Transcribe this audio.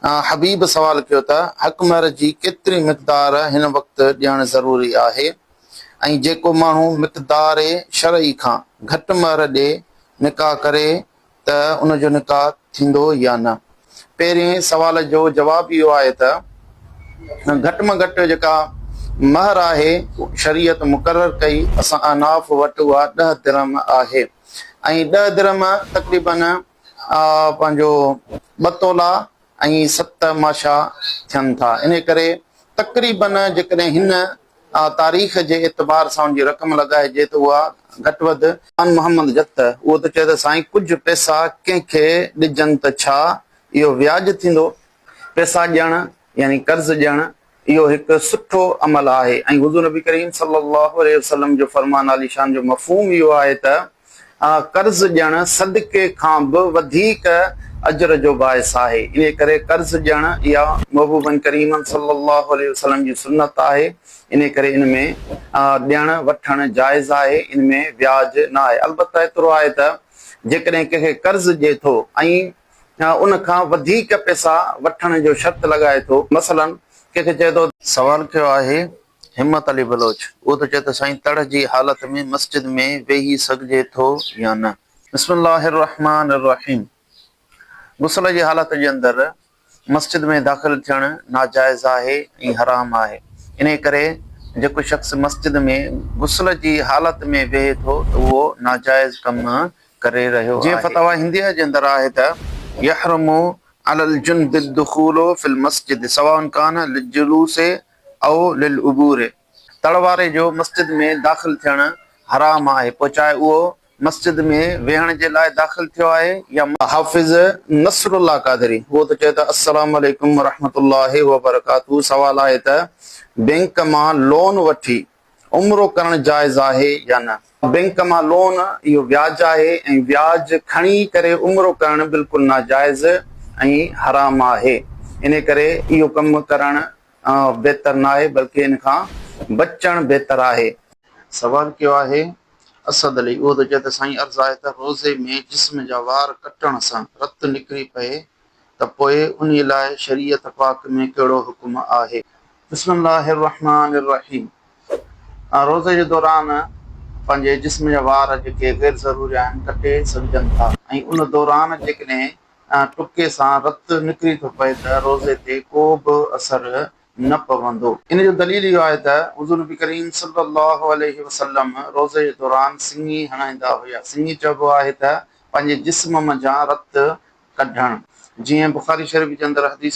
हबीब सवाल कियो त हकमर जी केतिरी मिक़दार हिन वक़्तु ॾियणु ज़रूरी आहे ऐं जेको माण्हू मिक़दार शरई खां घटि महर ॾे निकाह करे त उनजो निकाह थींदो या न। पहिरें सवाल जो जवाबु इहो आहे त घटि में घटि जेका महर आहे शरीयत मुक़ररु कई असां अनाफ वटि उहा 10 दिरहम आहे ऐं 10 दिरहम तक़रीबन पंहिंजो 2 तोला ऐं 7 माशा थियनि था। इन करे तक़रीबन जेकॾहिं हिन तारीख़ जे एतबार सां उनजी रक़म लॻाइजे त उहा घटि वधि मोहम्मद जत उहो त चए त साईं कुझु पैसा कंहिंखे ॾिजनि त छा इहो व्याज थींदो। पैसा ॾियणु यानी कर्ज़ ॾियणु इहो हिकु सुठो अमल आहे ऐं हुज़ूर नबी करीम सल्लल्लाहु अलैहि वसल्लम जो फरमान आलीशान जो मफ़हूम इहो आहे त कर्ज़ ॾियणु सदके खां बि वधीक अजर जो बाइस आहे। इन करे कर्ज़ ॾियणु इहा महबूबन करीम सल्लल्लाहु अलैहि वसल्लम जी सुन्नत आहे। इन करे इन में ॾियणु वठणु जाइज़ आहे, इन में व्याज न आहे। अलबत्ता एतिरो आहे त जेकॾहिं कंहिंखे कर्ज़ ॾिए थो ऐं उन खां वधीक पैसा वठण जो शर्त लॻाए थो, मसलन कंहिंखे चए थो, सवाल कयो आहे हिम्मत अली बलोच, उहो त चए थो साईं तड़ जी हालत में मस्जिद में वेही सघिजे थो या न। बिस्मिल्लाहिर रहमानिर रहीम। गुस्ल जी हालत जे अंदरि मस्जिद में दाख़िल थियणु नाजाइज़ आहे ऐं हराम आहे। इन करे जेको शख़्स मस्जिद में गुस्ल जी हालत में वेहे थो त उहो नाजाइज़ कमु करे रहियो आहे। जीअं फतवा हिंदीअ जे अंदरि आहे त यहरमु अलल जुन्द दुखूलो फिल मस्जिद सवाउन कान लिजुलूस औ लिल उबूर। तड़ वारे जो मस्जिद में दाख़िल थियणु हराम आहे, पोइ चाहे उहो मस्जिद में वेहण जे लाइ दाख़िल थियो आहे या हाफ़िज़ नसरुल्लाह कादरी, उहो त चए त अस्सलामु अलैकुम रहमतुल्लाहि व बरकातहू। सवाल आहे त बैंक मां लोन वठी उम्रो करणु जाइज़ आहे या न। बैंक मां लोन इहो व्याज आहे ऐं व्याज खणी करे उम्रो करणु बिल्कुलु नाजाइज़ ऐं हराम आहे। इन करे इहो कमु करणु बहितर न आहे, बल्कि इन खां बचणु बहितर आहे। सवाल कयो आहे असद अली, उहो त चए त साईं अर्ज़ु आहे त रोज़े में जिस्म जा वार कटण सां रत निकिरी पए त पोइ उन लाइ शरीयत पाक में कहिड़ो हुकुम आहे। बिस्मिल्लाहिर रहमानिर रहीम। रोज़े जे दौरान पंहिंजे जिस्म जा वार जेके गैर ज़रूरी आहिनि कटे सघजनि था ऐं उन दौरान जेकॾहिं टुके सां रत निकिरी थो पए त रोज़े ते को बि असर न पवंदो। इन जो दलील इहो आहे त हुज़ूर नबी करीम सल्लल्लाहु अलैहि वसल्लम रोज़े जे दौरान सिंगी हणाईंदा हुया। सिंगी चइबो आहे त पंहिंजे जिस्म जा रत कढणु। जीअं बुखारी शरीफ़ जे अंदरि हदीस